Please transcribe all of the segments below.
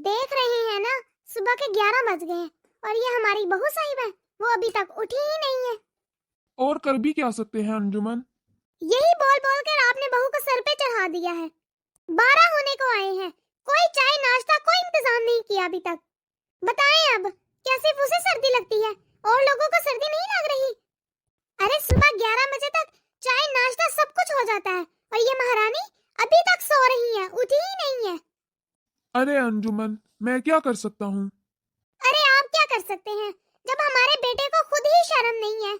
देख रहे हैं ना, सुबह के 11 बज गए हैं और ये हमारी बहू साहिबा है, वो अभी तक उठी ही नहीं है। और कर भी क्या सकते हैं अंजुमन। यही बोल बोल कर आपने बहू को सर पे चढ़ा दिया है। 12 होने को आए हैं, कोई चाय नाश्ता कोई इंतजाम नहीं किया अभी तक। बताएं अब, क्या सिर्फ उसे सर्दी लगती है और लोगों को सर्दी नहीं लग रही? अरे सुबह 11 बजे तक चाय नाश्ता सब कुछ हो जाता है और ये महारानी अभी तक सो रही है, उठी ही नहीं है। अरे अंजुमन, मैं क्या कर सकता हूँ। अरे आप क्या कर सकते हैं, जब हमारे बेटे को खुद ही शर्म नहीं है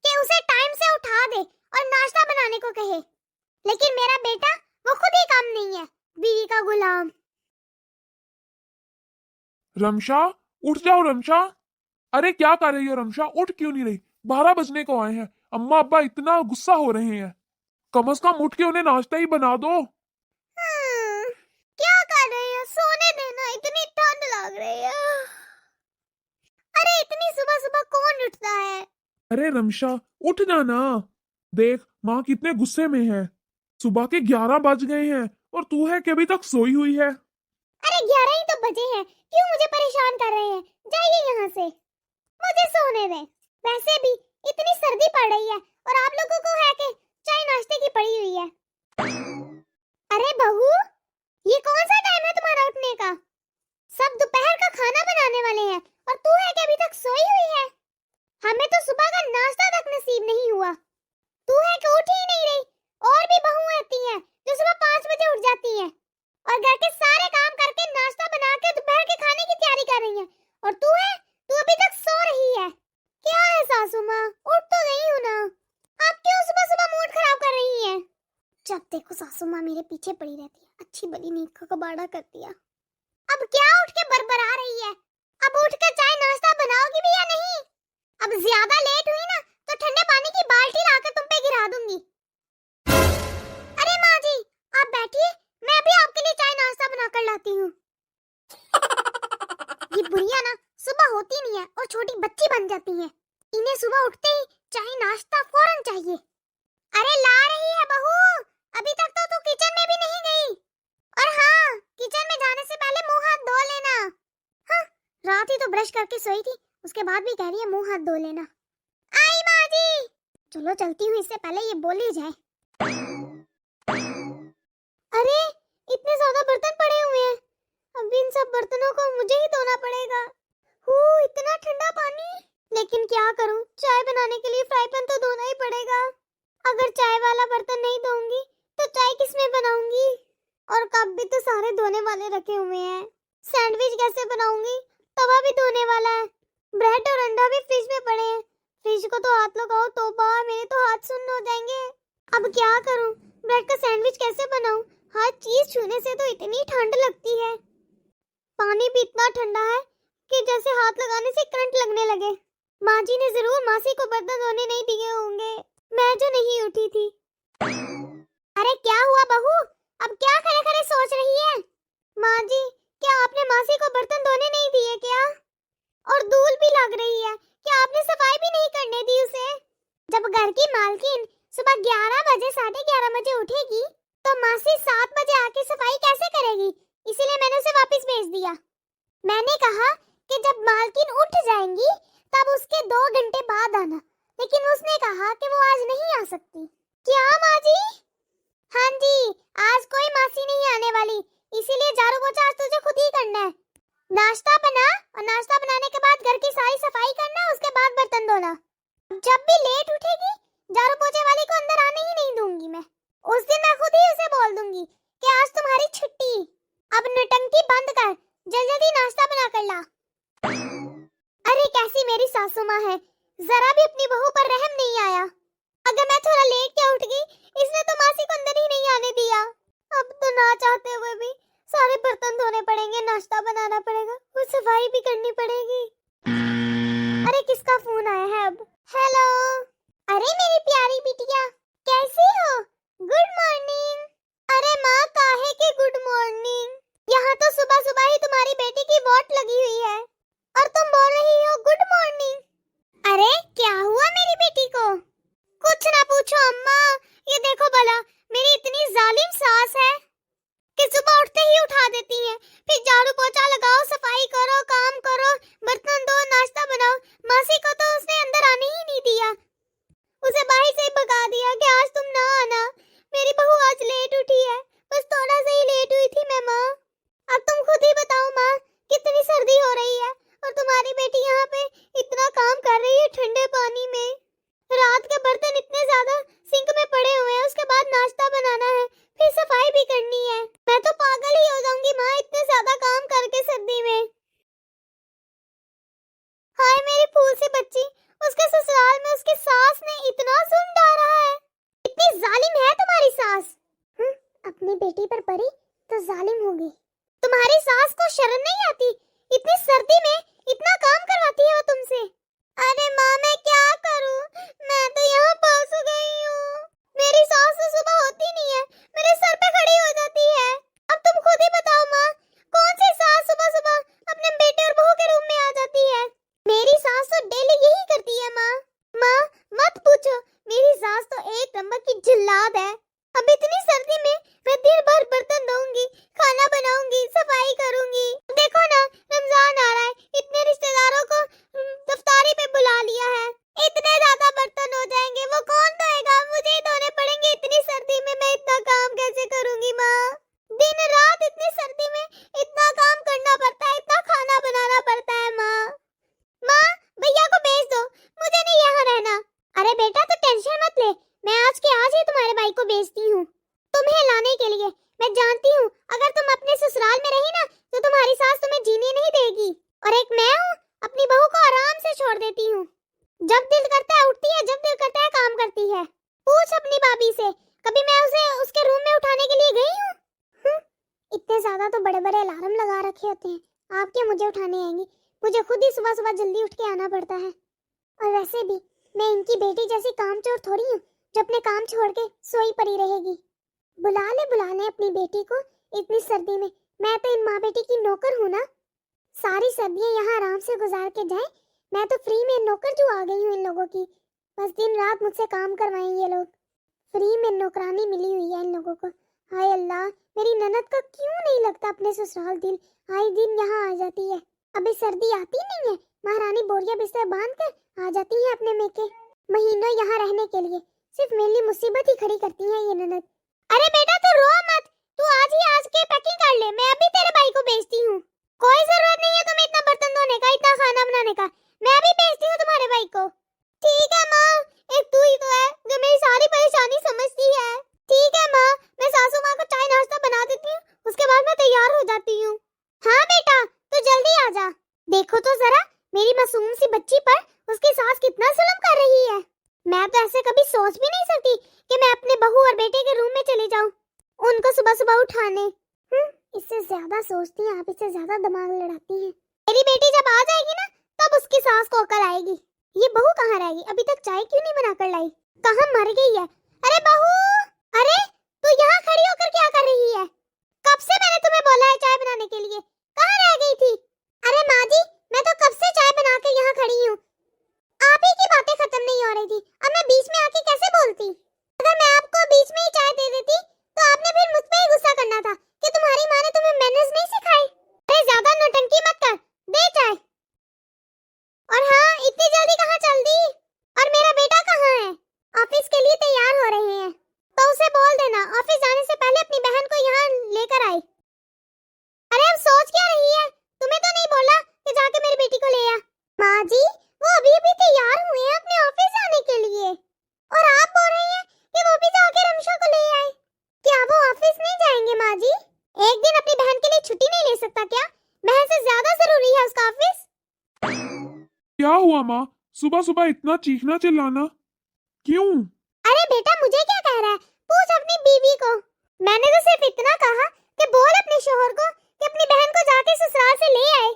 कि उसे टाइम से उठा दे और नाश्ता बनाने को कहे। लेकिन मेरा बेटा वो खुद ही काम नहीं है, बीवी का गुलाम। रमशा, उठ जाओ रमशा। अरे क्या कर रही हो रमशा, उठ क्यों नहीं रही। 12 बजने को आए हैं, अम्मा अब्बा इतना गुस्सा हो रहे हैं। कम से कम उठ के उन्हें नाश्ता ही बना दो। क्या कर रही है, सोने देना, इतनी ठंड लग रही है। अरे इतनी सुबह सुबह कौन उठता है? अरे रमशा, उठ जाना। देख माँ कितने गुस्से में है। सुबह के 11 बज गए हैं और तू है कि अभी तक सोई हुई है। अरे 11 ही तो बजे हैं, क्यों मुझे परेशान कर रहे हैं? जाइए यहाँ से, मुझे सोने दें। वैसे भी इतनी सर्दी पड़ रही है और आप लोगों को है कि चाय नाश्ते की पड़ी हुई है। अरे बहू, ये कौन सा टाइम है तुम्हारा उठने का? सब दोपहर का खाना बनाने वाले हैं और तू है कि अभी तक सोई हुई है। हमें तो सुबह का नाश्ता तक नसीब नहीं हुआ, तू है कि उठ ही नहीं रही। और भी बहुएं आती हैं जो सुबह 5 बजे उठ जाती हैं और घर के सारे काम करके नाश्ता बना के दोपहर के खाने की तैयारी कर रही हैं, और तू है, तू अभी तक सो रही है। क्या है सासू माँ, उठ तो गई हूँ ना, आप क्यों सुबह सुबह मूड खराब कर रही हैं? जब देखो सासू माँ मेरे पीछे पड़ी रहती है, अच्छी बड़ी नींद का कबाड़ा कर दिया। अब क्या उठ के बरबरा रही है? अब उठ कर चाय नाश्ता बनाओगी भी या नहीं? अब ज्यादा लेट हुई ना तो ठंडे पानी की बाल्टी लाकर तुम पे गिरा दूंगी। अरे माँ जी, आप बैठिए, मैं अभी आपके लिए चाय नाश्ता बनाकर लाती हूँ। ये बुढ़िया ना सुबह होती नहीं है और छोटी बच्ची बन जाती है। इन्हें सुबह उठते ही चाय नाश्ता फौरन चाहिए। अरे ला रही है बहू, अभी तक तो तू किचन में भी नहीं गई। और हाँ, किचन में जाने से पहले मुंह हाथ धो लेना। हाँ, रात ही तो ब्रश करके सोई थी, उसके बाद भी कह रही है मुंह हाथ धो लेना। आई माँ जी। चलो चलती हूँ, इससे पहले ये बोल ही जाए। अरे इतने ज्यादा बर्तन पड़े हुए हैं, अब इन सब बर्तनों को मुझे ही धोना पड़ेगा। इतना ठंडा पानी। लेकिन क्या करूं, चाय बनाने के लिए फ्राई पैन तो धोना ही पड़ेगा। अगर चाय वाला बर्तन नहीं धोऊंगी तो चाय किसमें बनाऊंगी? और कप भी तो सारे धोने वाले रखे हुए हैं। सैंडविच कैसे बनाऊंगी? तवा भी धोने वाला है। ब्रेड और अंडा भी फ्रिज में पड़े हैं, फ्रिज को तो हाथ लगाओ तो मेरे तो हाथ सुन्न हो जाएंगे। अब क्या करूं, ब्रेड का सैंडविच कैसे बनाऊं? हर चीज छूने से तो इतनी ठंड लगती है। पानी भी इतना ठंडा है कि जैसे हाथ लगाने से करंट लगने लगे। माँ जी ने जरूर मासी को बर्तन धोने नहीं दिए होंगे, मैं जो नहीं उठी थी। अरे क्या हुआ बहू, अब क्या खड़े खड़े सोच रही है? माँ जी, क्या आपने मासी को बर्तन धोने नहीं दिए क्या? और धूल भी लग रही है, क्या आपने सफाई भी नहीं करने दी उसे? जब घर की मालकिन सुबह 11 बजे 11:30 बजे उठेगी तो मासी 7 बजे आके सफाई कैसे करेगी? इसीलिए मैंने उसे वापस भेज दिया। मैंने कहा कि जब मालकिन उठ जाएंगी तब उसके 2 घंटे बाद आना, लेकिन उसने कहा कि वो आज नहीं आ सकती। क्या माँ जी? हाँ जी, आज कोई मासी नहीं आने वाली, इसीलिए झाड़ू पोछा आज तुझे खुद ही करना है। नाश्ता बना और नाश्ता बनाने के बाद घर की सारी सफाई करना, उसके बाद बर्तन धोना। जब भी लेट उठेगी झाड़ू पोछे वाली को अंदर आने ही नहीं दूंगी मैं। उस दिन मैं खुद ही उसे बोल दूंगी कि आज तुम्हारी छुट्टी। अब नौटंकी बंद कर, जल्दी जल्दी नाश्ता बना कर ला। अरे कैसी मेरी सासू माँ है, जरा भी अपनी बहू पर रहम नहीं आया। अगर मैं थोड़ा लेट क्या उठ गई, इसने तो मासी को अंदर ही नहीं आने दिया। अब तो ना चाहते हुए भी सारे बर्तन धोने पड़ेंगे, नाश्ता बनाना पड़ेगा और सफाई भी करनी पड़ेगी। अरे किसका फोन आया है अब? हेलो। अरे मेरी प्यारी बिटिया, कैसी हो? Good morning. अरे माँ, काहे के गुड मॉर्निंग? यहाँ तो सुबह सुबह ही तुम्हारी बेटी की वोट लगी हुई है और तुम बोल रही हो गुड मॉर्निंग। अरे क्या हुआ मेरी बेटी को? कुछ ना पूछो अम्मा, ये देखो भला, मेरी इतनी जालिम सास है कि सुबह उठते खाना बनाऊंगी, सफाई करूंगी। देखो ना, रमजान आ रहा है, इतने रिश्तेदारों को इफ्तारी पे बुला लिया है। इतने ज्यादा बर्तन हो जाएंगे, वो कौन धोएगा? मुझे ही धोने पड़ेंगे। इतनी सर्दी में मैं इतना काम कैसे करूंगी माँ? दिन रात इतनी सर्दी में इतना काम करना पड़ता है, इतना खाना बनाना पड़ता है माँ। माँ, भैया को भेज दो, मुझे नहीं यहाँ रहना। अरे बेटा, तू टेंशन मत ले, मैं आज के आज ही तुम्हारे भाई को भेजती हूँ तुम्हें लाने के लिए। मैं जानती हूँ अगर तुम अपने ससुराल में रही ना तो तुम्हारी सास तुम्हें जीने नहीं देगी। और एक मैं हूँ, अपनी बहू को आराम से छोड़ देती हूँ। जब दिल करता है उठती है, जब दिल करता है काम करती है। पूछ अपनी भाभी से, कभी मैं उसे उसके रूम में उठाने के लिए गई हूँ? इतने ज्यादा तो बड़े बड़े अलार्म लगा रखे होते हैं, आप क्या मुझे उठाने आएंगी? मुझे खुद ही सुबह सुबह जल्दी उठ के आना पड़ता है। और वैसे भी मैं इनकी बेटी जैसी कामचोर थोड़ी हूँ जो अपने काम छोड़ के सोई पड़ी रहेगी। बुला ले अपनी बेटी को इतनी सर्दी में। मैं तो इन माँ बेटी की नौकर हूँ ना, सारी सर्दियाँ यहाँ आराम से गुजार के जाए। मैं तो फ्री में नौकर जो आ गई हूँ इन लोगों की, बस दिन रात मुझसे काम करवाएं ये लोग। फ्री में नौकरानी मिली हुई है इन लोगों को। हाय अल्लाह, मेरी ननद का क्यों नहीं लगता अपने ससुराल दिल? आए दिन यहाँ आ जाती है, अभी सर्दी आती नहीं है, महारानी बोरिया बिस्तर बांध कर आ जाती है अपने मेके महीनों यहाँ रहने के लिए। सिर्फ मेरे लिए मुसीबत ही खड़ी करती है ये ननद। अरे बेटा, तू रो मत, तू आज ही आज के पैकिंग कर ले, मैं अभी तेरे भाई को भेजती हूँ। कोई जरूरत नहीं है तुम्हें इतना बर्तन धोने का, इतना खाना बनाने का, मैं अभी भेजती हूँ तुम्हारे भाई को। ठीक है माँ, एक तू ही तो है जो मेरी सारी परेशानी समझती है। ठीक है माँ, मैं सासू माँ को चाय नाश्ता बना देती हूँ, उसके बाद मैं तैयार हो जाती हूँ। हाँ बेटा, तू जल्दी आ जा। देखो तो जरा मेरी मासूम सी बच्ची पर उसकी सास कितना जुल्म कर रही है। मैं तो ऐसे कभी सोच भी नहीं सकती कि मैं अपने बहू और बेटे के रूम में चली जाऊं उनको सुबह सुबह उठाने। इससे ज्यादा सोचती हैं आप, इससे ज्यादा दिमाग लड़ाती हैं। मेरी बेटी जब आ जाएगी ना तब उसकी सास को अकल आएगी। ये बहू कहाँ रहेगी? अभी तक चाय क्यों नहीं बनाकर लाई? कहाँ मर गई है? अरे बहू, अरे तू यहाँ खड़ी होकर क्या कर रही है? कब से मैंने तुम्हें बोला है चाय बनाने के लिए, कहाँ रह गई थी? अरे माँ जी, मैं तो कब से चाय बना के यहाँ खड़ी हूँ, आप ही की बातें खत्म नहीं हो रही थी, अब मैं बीच में आके कैसे बोलती? अगर मैं आपको बीच में ही चाय दे देती तो आपने फिर मुझ पे ही गुस्सा करना था कि तुम्हारी माँ ने तुम्हें मैनर्स नहीं सिखाई। अरे ज्यादा नौटंकी मत कर, दे चाय। और हाँ, इतनी जल्दी कहाँ चल दी? और मेरा बेटा कहाँ है? ऑफिस के लिए तैयार हो रहे हैं, तो उसे बोल देना ऑफिस जाने से पहले अपनी बहन को यहाँ लेकर आए। अरे अब सोच क्या रही है? तुम्हें तो नहीं बोला कि जाके मेरी बेटी को ले आ? माँ जी, वो अभी अभी तैयार हुए हैं अपने ऑफिस जाने के लिए, और आप बोल रही हैं कि वो भी जाके रमशा को ले आए। क्या वो ऑफिस नहीं जाएंगे माँ जी? एक दिन अपनी बहन के लिए छुट्टी नहीं ले सकता क्या? बहन से ज्यादा जरूरी है उसका ऑफिस। क्या हुआ माँ, सुबह सुबह इतना चीखना चिल्लाना क्यों? अरे बेटा, मुझे क्या कह रहा है? पूछ अपनी बीवी को। मैंने तो सिर्फ इतना कहा कि बोल अपने शोहर को कि अपनी बहन को जाके ससुराल से ले आए,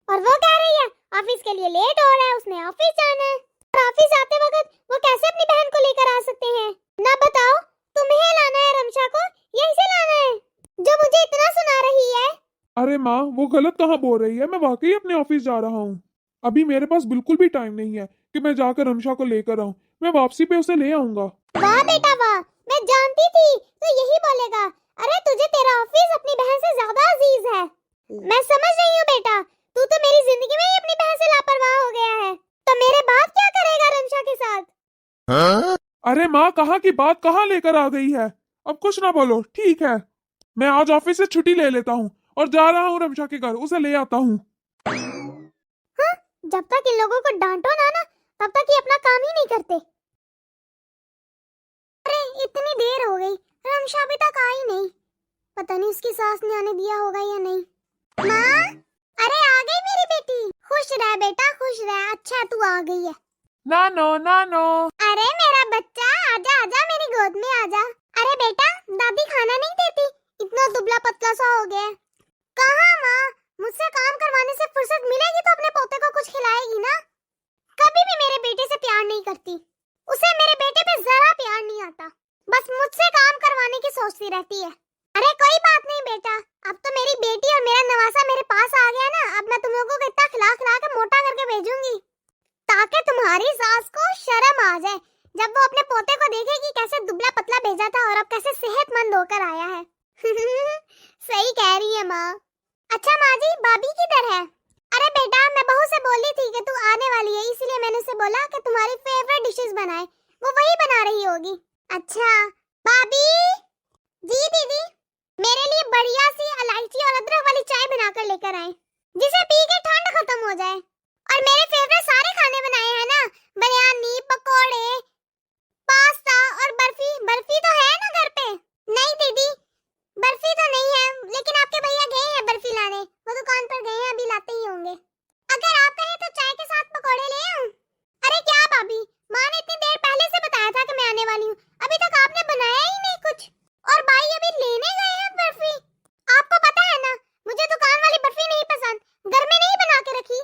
और वो कह रही है ऑफिस के लिए लेट हो रहा है, उसने ऑफिस जाना है। और ऑफिस आते वक्त वो कैसे अपनी बहन को लेकर आ सकते हैं? ना बताओ, तुम्हें लाना है रमशा को या इसे लाना है जो मुझे इतना सुना रही है? अरे माँ, वो गलत कहाँ बोल रही है, मैं वाकई अपने ऑफिस जा रहा हूँ। अभी मेरे पास बिल्कुल भी टाइम नहीं है कि मैं जाकर रमशा को लेकर आऊँ, मैं वापसी पे उसे ले आऊंगा। वाह बेटा वाह, मैं जानती थी तो यही बोलेगा। अरे तुझे तेरा ऑफिस अपनी बहन से ज्यादा अजीज है। मैं समझ रही हूँ बेटा, तू तो मेरी जिंदगी में ही अपनी बहन से लापरवाह हो गया है, तो मेरे बाद क्या करेगा रमशा के साथ? हाँ? अरे माँ, कहाँ की बात कहाँ लेकर आ गई है? अब कुछ ना बोलो, ठीक है, मैं आज ऑफिस से छुट्टी ले लेता हूँ और जा रहा हूँ रमशा के घर, उसे ले आता हूँ। हाँ, जब तक इन लोगों को डांटो ना तब तक ये अपना काम ही नहीं करते। अरे इतनी देर हो गई, रमशा अभी तक आई नहीं, पता नहीं उसकी सास ने आने दिया होगा या नहीं। माँ, अरे आ गई मेरी बेटी। खुश रह बेटा, खुश रह, अच्छा तू आ गई है। नानो नानो। अरे मेरा बच्चा, आजा आजा मेरी गोद में आजा। अरे बेटा, दादी खाना नहीं देती, इतना दुबला पतला सा हो गया। कहाँ माँ, मुझसे काम करवाने से फुर्सत मिलेगी तो अपने पोते को कुछ खिलाएगी ना। कभी भी मेरे बेटे से प्यार नहीं करती, उसे मेरे बेटे पे जरा प्यार नहीं आता, बस मुझसे काम करवाने की सोचती रहती है। अरे कोई बात नहीं बेटा, अब तो मेरी बेटी और मेरा नवासा मेरे पास आ गया ना, अब मैं तुम लोगों को इतना खिला खिला के मोटा करके भेजूंगी ताकि तुम्हारी सास को शर्म आ जाए जब वो अपने पोते को देखेगी कैसे दुबला पतला भेजा था और अब कैसे सेहतमंद होकर आया है। सही कह डर है? अरे बेटा, मैं बहू से बोली थी कि तू आने वाली है, इसलिए मैंने उसे बोला कि तुम्हारी फेवरेट डिशेस बनाए। वो वही बना रही होगी। अच्छा भाभी जी, दीदी मेरे लिए बढ़िया सी इलायची और अदरक वाली चाय बनाकर लेकर आए, जिसे पी के ठंड खत्म हो जाए। और मेरे फेवरेट सारे खाने बनाए हैं ना, बिरयानी, पकोड़े, पास्ता और बर्फी। बर्फी तो है ना घर पे? नहीं दीदी, बर्फी तो नहीं है, लेकिन आपके भैया गए हैं बर्फी लाने, वो दुकान पर गए हैं, अभी लाते ही होंगे। अगर आप कहें तो चाय के साथ पकोड़े ले आऊं? अरे क्या भाभी, माँ ने इतनी देर पहले से बताया था कि मैं आने वाली हूँ, अभी तक आपने बनाया ही नहीं कुछ। और भाई अभी लेने गए हैं बर्फी। आपको पता है ना, मुझे दुकान वाली बर्फी नहीं पसंद, घर में नहीं बना के रखी।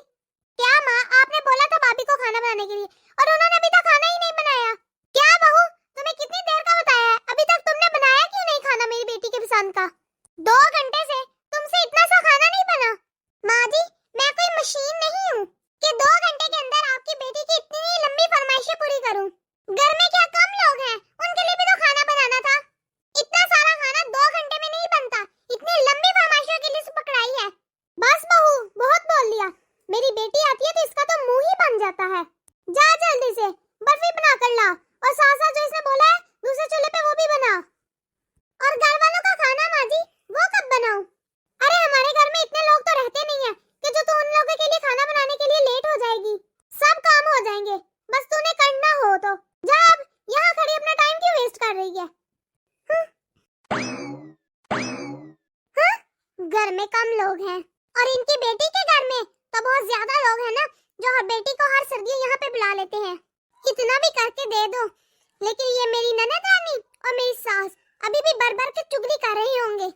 क्या माँ, आपने बोला था भाभी को खाना बनाने के लिए और उन्होंने अभी तक खाना ही नहीं बनाया। क्या बहू, तुम्हें कितनी देर का बताया है, अभी तक तुमने बनाया क्यों नहीं खाना मेरी बेटी के पसंद का? 2 घंटे से तुमसे इतना सा खाना नहीं बना। माँ जी, मैं कोई मशीन नहीं हूँ कि 2 घंटे के अंदर आपकी बेटी की इतनी लंबी फरमाइशें पूरी करूँ। घर में क्या कम लोग हैं, उनके लिए भी तो खाना बनाना था। इतना सारा खाना 2 घंटे में नहीं बनता, इतनी लंबी फरमाइशों की लिस्ट पकड़ाई है। बस बहू, बहुत बोल लिया। मेरी बेटी आती है तो इसका तो मुंह ही बन जाता है। जा जल्दी से बर्फी बना कर ला, और साथ साथ जो इसने बोला है दूसरे चूल्हे पे वो भी बना। और घर वालों का खाना माँ जी, वो कब बनाऊं? अरे हमारे घर में इतने लोग तो रहते नहीं है कि जो तू उन लोगों के लिए खाना बनाने के लिए लेट हो जाएगी। सब काम हो जाएंगे, बस तूने करना हो तो। जा अब, यहाँ खड़ी अपना टाइम क्यों वेस्ट कर रही है? हाँ? घर में कम लोग हैं और इनकी बेटी के घर में तो बहुत ज्यादा लोग हैं ना, जो हर बेटी को हर सर्दी यहाँ पे बुला लेते हैं। इतना भी करके दे दो, लेकिन ये मेरी ननद रानी और मेरी सास अभी भी भर-भर के चुगली कर रहे होंगे।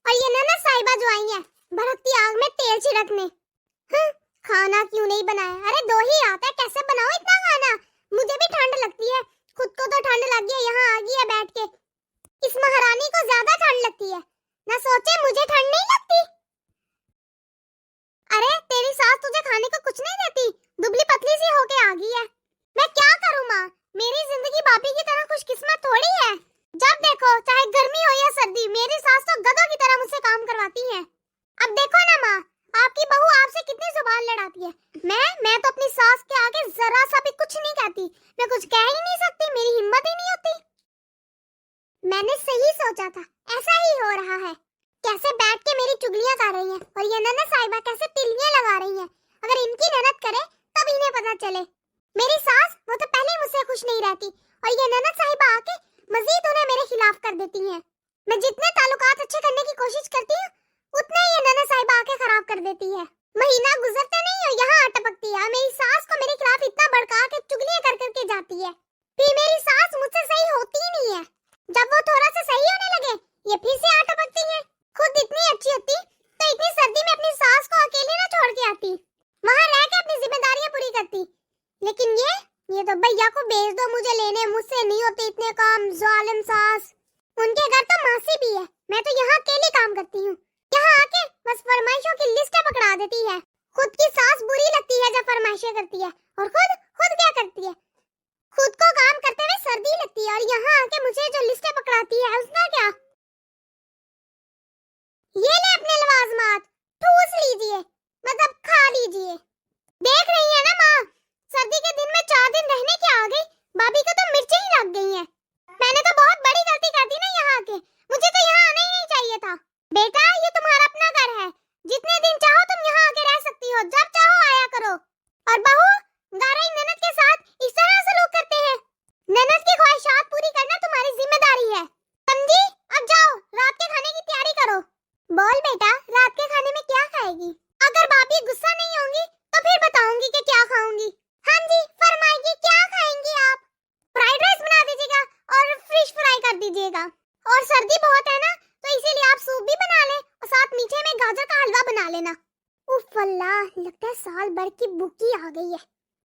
और ये ननद साहिबा जो आई है भड़कती आग में तेल छिड़कने। खाना क्यों नहीं बनाया? अरे 2 ही आता है, कैसे बनाओ इतना खाना? मुझे भी ठंड लगती है, खुद को तो ठंड लग गई है, यहाँ आ गई है बैठ के। इस महारानी को ज्यादा ठंड लगती है, ना सोचे मुझे ठंड नहीं लगती। अरे तेरी सास तुझे खाने को कुछ नहीं देती, दुबली पतली सी होके आ गई है। मैं क्या करूं माँ, मेरी जिंदगी भाभी की तरह खुशकिस्मत थोड़ी है। जब देखो चाहे गर्मी हो या सर्दी, मेरी सास तो गधों की तरह मुझसे काम करवाती है। अब देखो ना माँ, आपकी बहू आपसे कितनी जुबान लड़ाती है। मैं तो अपनी सास के आगे जरा सा भी कुछ नहीं कहती, मैं कुछ कह ही नहीं सकती, मेरी हिम्मत ही नहीं होती। मैंने सही सोचा था, ऐसा ही हो रहा है। कैसे बैठ के मेरी चुगलियां कर रही हैं, और ये ननद साहिबा कैसे तिलियां लगा रही हैं। अगर इनकी ननद करे तब इन्हें पता चले। मेरी सास वो तो पहले मुझसे खुश नहीं रहती, और ये ननद साहिबा आके मजीद उन्हें मेरे खिलाफ कर देती हैं। मैं जितने ताल्लुकात अच्छे करने की कोशिश करती हूँ, उतने ये ननद साहिबा आके खराब कर देती है। महीना गुजरते नहीं हो यहाँ आ टपकती है, मेरी सास को मेरे खिलाफ इतना भड़का के चुगलियां कर करके जाती है। फिर मेरी सास मुझसे सही होती ही नहीं है। जब वो थोड़ा सा सही होने लगे, ये फिर से आ टपकती है। खुद इतनी अच्छी होती तो इतनी सर्दी में अपनी सास को अकेले ना छोड़ के आती, वहाँ रह के अपनी जिम्मेदारियां पूरी करती। लेकिन ये तो भैया को भेज दो मुझे लेने, मुझसे नहीं होते इतने काम। जालिम सास, उनके घर तो मासी भी है, मैं तो यहाँ अकेले काम करती हूँ। यहाँ आके बस फरमाइशों की लिस्टें पकड़ा देती है। खुद की सास बुरी लगती है जब फरमाइशें करती है, और खुद क्या करती है? खुद को काम करते हुए सर्दी लगती है, और यहाँ आके मुझे जो लिस्टें पकड़ाती है उसका क्या? ये ले अपने लवाजमात, ठूस लीजिए, मतलब खा लीजिए। देख रही है ना माँ, सर्दी के दिन में 4 दिन रहने क्या आ गई, भाभी को तो मिर्चें ही लग गई हैं। मैंने तो बहुत बड़ी गलती कर दी ना यहाँ आके, मुझे तो यहाँ आना ही नहीं चाहिए था। बेटा ये तुम्हारा अपना घर है, जितने दिन चाहो तुम यहाँ आके रह सकती हो, जब चाहो आया करो। और बहू, गाराई ननद के साथ इस तरह सलूक करते हैं? ननद की ख्वाहिशात पूरी करना तुम्हारी जिम्मेदारी है, समझी? अब जाओ रात के खाने की तैयारी करो। बोल बेटा, रात के खाने में क्या खाएगी? अगर भाभी गुस्सा नहीं होंगी तो फिर बताऊंगी कि क्या खाऊंगी। हाँ जी फरमाइए, क्या खाएंगी आप? फ्राइड राइस बना दीजिएगा और फिश फ्राई कर दीजिएगा। और सर्दी बहुत है ना, तो इसीलिए आप सूप भी बना लें और साथ मीठे में गाजर का हलवा बना लेना। उफ अल्लाह, लगता है साल भर की भूखी आ गई है।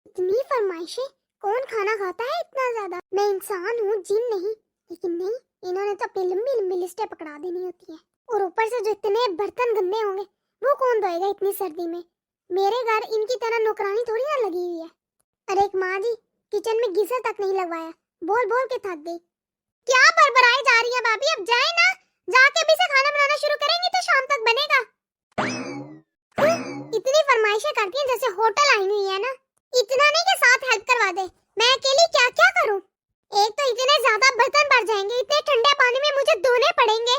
इतनी फरमाइशें, कौन खाना खाता है इतना ज्यादा? मैं इंसान हूँ, जिन नहीं। लेकिन नहीं, इन्होंने तो अपनी लंबी लंबी लिस्टें पकड़ा देनी होती है। और ऊपर से जो इतने बर्तन गंदे होंगे, वो कौन धोएगा इतनी सर्दी में? मेरे घर इनकी तरह नौकरानी थोड़ी ना लगी हुई है। अरे एक माँ जी, किचन में गीजर तक नहीं लगवाया, बोल बोल के थक गई। क्या बड़बड़ाई जा रही है भाभी, अब जाए ना, जाके अभी से खाना बनाना शुरू करेंगी तो शाम तक बनेगा। फरमाइशें करती है जैसे होटल आई हुई है ना। इतना नहीं कि साथ हेल्प करवा दे, मैं अकेली क्या क्या करूं। एक तो इतने ज्यादा बर्तन भर जाएंगे, इतने ठंडे पानी में मुझे धोने पड़ेंगे।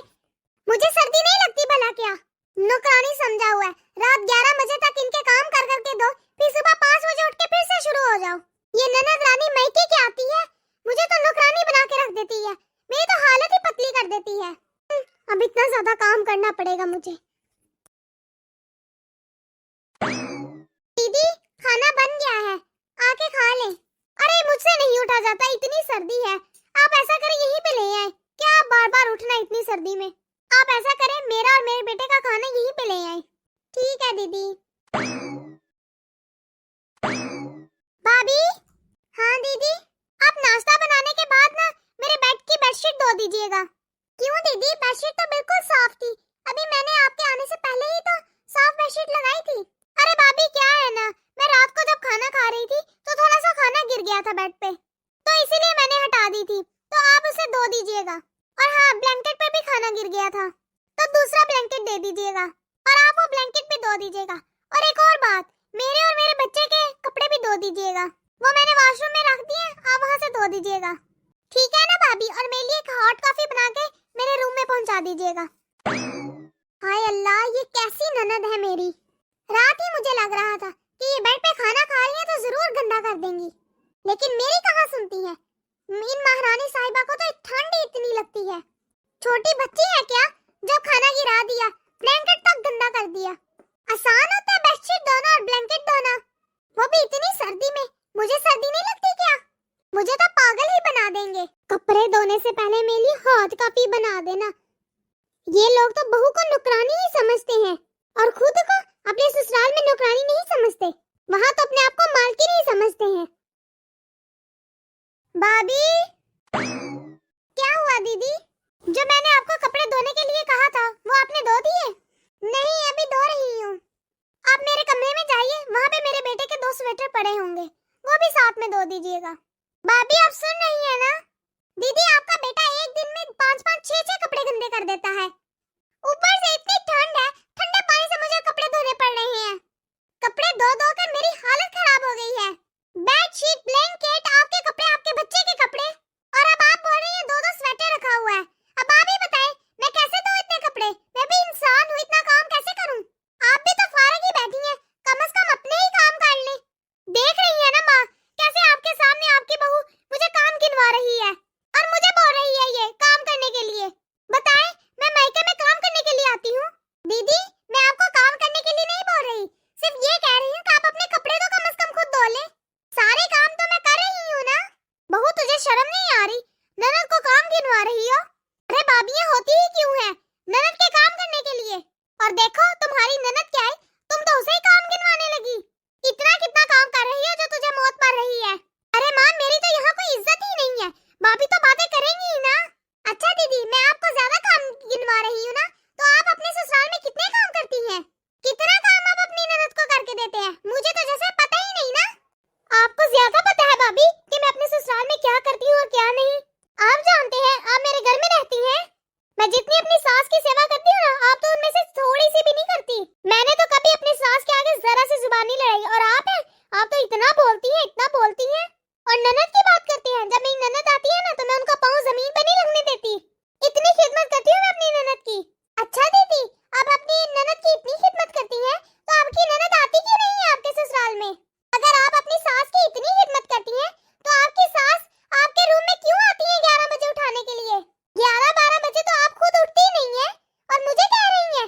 मुझे सर्दी नहीं लगती भला क्या? नौकरानी समझा हुआ है, रात 11 बजे तक इनके काम कर करके दो, फिर सुबह 5 बजे उठ के फिर से शुरू हो जाओ। ये ननद रानी मैके की आती है, मुझे तो नौकरानी बना के रख देती है, मेरी तो हालत ही पतली कर देती है। अब इतना ज्यादा काम करना पड़ेगा मुझे। दीदी खाना बन गया है, आके खा ले। अरे मुझसे नहीं उठा जाता, इतनी सर्दी है। आप ऐसा करें यहीं पे ले आए, क्या आप बार बार उठना इतनी सर्दी में। आप ऐसा करें मेरा और मेरे बेटे का खाना यहीं पे ले आए। ठीक है दीदी। भाभी। हाँ दीदी। आप नाश्ता बनाने के बाद ना मेरे बेड की बेडशीट धो दीजिएगा। क्यों दीदी, बेडशीट तो बिल्कुल साफ थी, अभी मैंने आपके आने से पहले ही तो साफ बेडशीट लगाई थी। अरे भाभी क्या है ना, मैं रात को जब खाना खा रही थी तो थोड़ा सा खाना गिर गया था बेड पे, तो इसीलिए मैंने हटा दी थी, तो आप उसे धो दीजिएगा। और हाँ, ब्लैंकेट पे भी खाना गिर गया था, तो दूसरा ब्लैंकेट दे दीजिएगा और आप वो ब्लैंकेट भी धो दीजिएगा। और एक और बात, मेरे और मेरे बच्चे के कपड़े भी धो दीजिएगा, वो मैंने वॉशरूम में रख दिए, आप वहाँ से धो दीजिएगा। ठीक है ना भाभी? और मेरे लिए एक हॉट कॉफी बना के मेरे रूम में पहुँचा दीजिएगा। हाय अल्लाह, ये कैसी ननद है मेरी। रात ही मुझे लग रहा था कि ये बेड पे खाना खा रही है तो जरूर गंदा कर देंगी, लेकिन मेरी कहाँ सुनती है। इन महारानी साहिबा को तो ठंड ही इतनी लगती है। छोटी बच्ची है क्या, जब खाना गिरा दिया ब्लैंकेट तक गंदा कर दिया। आसान होता है बेडशीट धोना और ब्लैंकेट धोना, वो भी इतनी सर्दी में। मुझे सर्दी नहीं लगती क्या? मुझे तो पागल ही बना देंगे। कपड़े धोने से पहले मेरे लिए हॉट कॉफी बना देना। ये लोग तो बहू को नौकरानी ही समझते हैं और खुद को अपने ससुराल में नौकरानी नहीं समझते, वहाँ तो अपने आप को मालकिन ही समझते हैं। भाभी। क्या हुआ दीदी? जो मैंने आपको कपड़े धोने के लिए कहा था वो आपने धो दिए? नहीं, अभी धो रही हूँ। आप मेरे कमरे में जाइए, वहाँ पे मेरे बेटे के 2 स्वेटर पड़े होंगे, वो भी साथ में धो दीजिएगा। भाभी आप सुन रही है ना? दीदी आपका बेटा एक दिन में 5-5, 6-6 कपड़े गंदे कर देता है। ऊपर से इतनी ठंड है, ठंडे पानी से मुझे कपड़े धोने पड़ रहे हैं। कपड़े धो धो कर मेरी हालत खराब हो गई है। बेडशीट, ब्लैंकेट, आपके कपड़े, आपके बच्चे के कपड़े, और अब आप बोल रही हैं 2-2 स्वेटर रखा हुआ है। अब आप ही बताएं मैं कैसे धोऊं इतने कपड़े? मैं भी इंसान हूँ, इतना काम कैसे करूँ? आप भी तो फारग ही बैठी हैं, कम से कम अपने ही काम कर लें। देख रही है ना माँ, कैसे आपके सामने आपकी बहू मुझे काम गिनवा रही है और मुझे बोल रही है ये काम करने के लिए। बताएं, मैं मायके में काम करने के लिए आती हूँ। दीदी मैं आपको काम करने के लिए नहीं बोल रही, सिर्फ ये कह रही हूँ कि आप अपने कपड़े तो कम से कम खुद धो ले। सारे काम तो मैं कर रही हूँ ना। बहू तुझे शर्म नहीं आ रही? ननद को काम गिनवा रही हो? अरे भाभियाँ होती ही क्यों है, ननद के काम करने के लिए। और देखो तुम्हारी ननद क्या है, तुम तो उसे ही काम गिनवाने लगी। इतना कितना काम कर रही हो जो तुझे मौत मार रही है। अरे माँ, मेरी तो यहाँ कोई इज्जत ही नहीं है, भाभी तो बातें करेंगी ही ना। अच्छा दीदी, मैं आपको ज्यादा काम गिनवा रही हूँ ना, तो आप अपने ससुराल में कितने काम करती हैं? कितना काम आप अपनी ननद को करके देते हैं? मुझे तो जैसे पता ही नहीं ना। आपको ज्यादा पता है भाभी कि मैं अपने ससुराल में क्या करती हूँ और क्या नहीं। आप जानते हैं, आप मेरे घर में रहती हैं, मैं जितनी अपनी सास की सेवा करती हूँ ना, आप तो उनमें से थोड़ी सी भी नहीं करती। मैंने तो कभी अपनी सास के आगे जरा सी जुबान नहीं लड़ाई, और आप हैं, आप तो इतना बोलती हैं, इतना बोलती हैं। और ननद की बात करती हैं, जब मेरी ननद आती है ना तो मैं उनका पाँव जमीन पे नहीं लगने देती। इतनी खिदमत करती हूँ मैं अपनी ननद की। अच्छा दीदी, आप अपनी ननद की इतनी खिदमत करती हैं, तो आपकी ननद आती क्यों नहीं है आपके ससुराल में? अगर आप अपनी सास की इतनी खिदमत करती हैं, तो आपकी सास आपके रूम में क्यों आती है 11 बजे उठाने के लिए? 11-12 बजे तो आप खुद उठती ही नहीं है और मुझे कह रही हैं।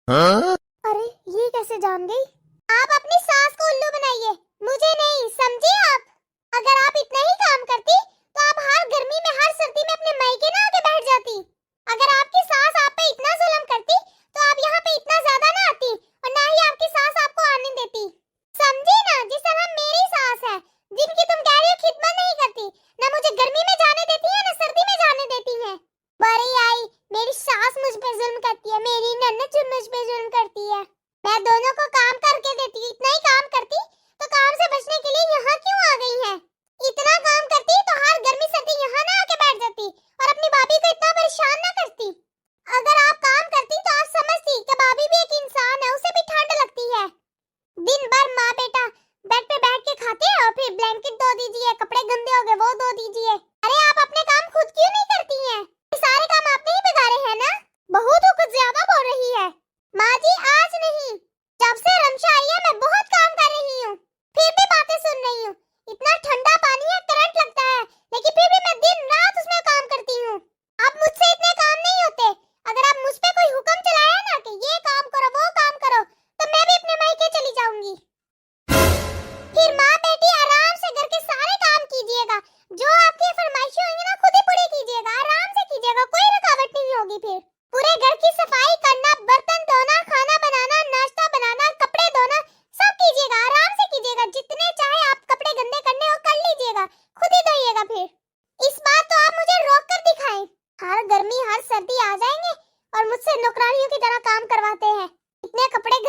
हाँ? अरे ये कैसे जान गई? आप अपनी सास को उल्लू बनाइए, मुझे नहीं, समझे आप? अगर आप इतना ही काम करती तो आप हर गर्मी में, हर सर्दी में अपने मायके ना आके बैठ जाती। अगर आपकी सास आप पे इतना जुल्म करती तो आप यहाँ पे इतना ज्यादा ना आती, और ना ही आपकी सास आपको आने देती। समझी ना? जिस तरह मेरी सास है, जिनकी तुम कह रही हो खिदमत नहीं करती, ना मुझे गर्मी में जाने देती है ना सर्दी में जाने देती है। बड़ी आई, मेरी सास मुझ पे जुल्म करती है, मेरी ननद मुझ पे जुल्म करती है। मैं दोनों को काम करके देती, इतना ही काम करती तो काम से बचने के लिए यहाँ क्यों आ गई है? इतना काम करती तो हर गर्मी सर्दी यहाँ ना आके बैठ जाती और अपनी भाभी को इतना परेशान ना करती। अगर आप काम करती तो आप समझती कि भाभी भी एक इंसान है, उसे भी ठंड लगती है। दिन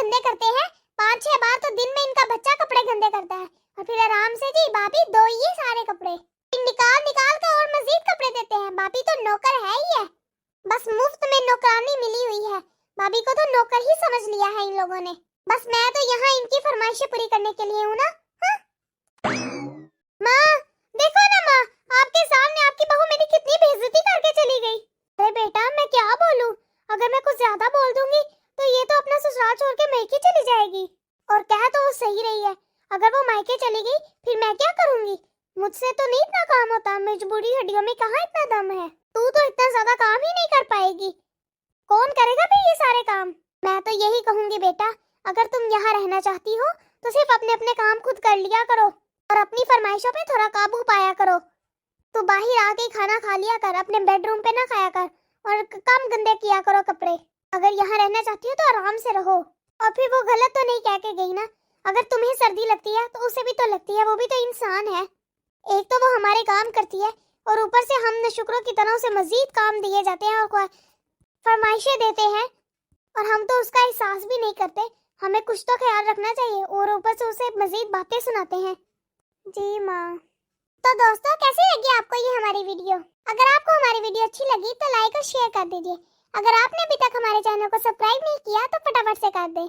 गंदे करते हैं, 5-6 बार तो दिन में इनका बच्चा कपड़े गंदे करता है, और फिर आराम से जी भाभी धो ये सारे कपड़े, फिर निकाल निकाल कर और मजीद कपड़े देते हैं। भाभी तो नौकर है ही है, बस मुफ्त में नौकरानी मिली हुई है। भाभी को तो नौकर ही समझ लिया है इन लोगों ने। बस मैं तो यहाँ इनकी फरमाइशें पूरी करने के लिए हूँ ना। हाँ? माँ देखो ना माँ, आपके सामने आपकी बहू मेरी कितनी बेइज्जती करके चली गई। अरे बेटा मैं क्या बोलूँ, अगर मैं कुछ ज्यादा बोल दूंगी तो ये तो अपना ससुराल छोड़ के मायके चली जाएगी। और कह तो वो सही रही है, अगर वो मायके चली गई फिर मैं क्या करूंगी? मुझसे तो नहीं इतना काम होता, मजबूरी हड्डियों में कहाँ इतना दम है। तू तो इतना ज्यादा काम ही नहीं कर पाएगी, कौन करेगा फिर ये सारे काम? मैं तो यही कहूंगी बेटा, अगर तुम यहाँ रहना चाहती हो तो सिर्फ अपने अपने काम खुद कर लिया करो और अपनी फरमाइशों पे थोड़ा काबू पाया करो। तो बाहर आके खाना खा लिया कर, अपने बेडरूम पे ना खाया कर, और कम गंदे किया करो कपड़े। अगर यहाँ रहना चाहती हो तो आराम से रहो। और फिर वो गलत तो नहीं कह के गई ना, अगर तुम्हें सर्दी लगती है तो उसे भी तो लगती है, वो भी तो इंसान है। एक तो वो हमारे काम करती है और ऊपर से हम नशुक्रों की तरह उसे मजीद काम दिए जाते हैं और फरमाइशें देते हैं, और हम तो उसका एहसास भी नहीं करते। हमें कुछ तो ख्याल रखना चाहिए, और ऊपर से उसे मजीद बातें सुनाते हैं। जी माँ। तो दोस्तों कैसी लगी आपको ये हमारी वीडियो? अगर आपको हमारी वीडियो अच्छी लगी तो लाइक और शेयर कर दीजिए। अगर आपने अभी तक हमारे चैनल को सब्सक्राइब नहीं किया तो फटाफट से कर दें,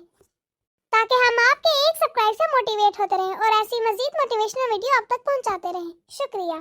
ताकि हम आपके एक सब्सक्राइब से मोटिवेट होते रहें और ऐसी मजीद मोटिवेशनल वीडियो आप तक पहुंचाते रहें। शुक्रिया।